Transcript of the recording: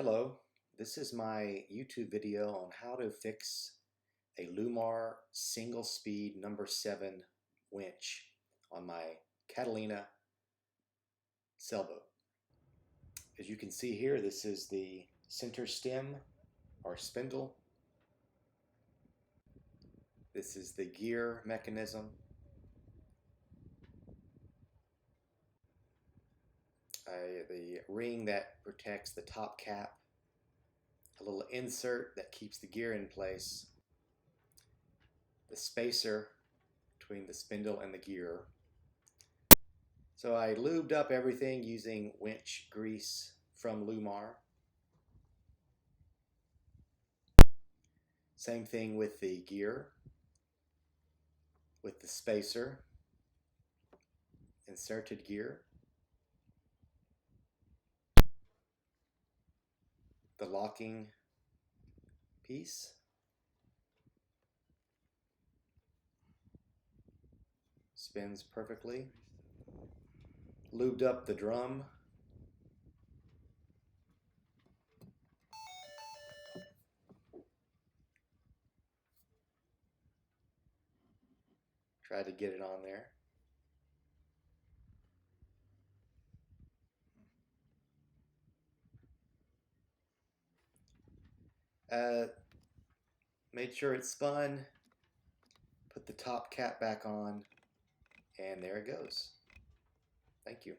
Hello, this is my YouTube video on how to fix a Lewmar Single Speed number 7 winch on my Catalina Sailboat. As you can see here, this is the center stem or spindle. This is the gear mechanism. The ring that protects the top cap, a little insert that keeps the gear in place, the spacer between the spindle and the gear. So I lubed up everything using Winch grease from Lewmar. Same thing with the gear, with the spacer, inserted gear, the locking piece, spins perfectly, lubed up the drum, tried to get it on there. Made sure it spun, put the top cap back on, and there it goes. Thank you.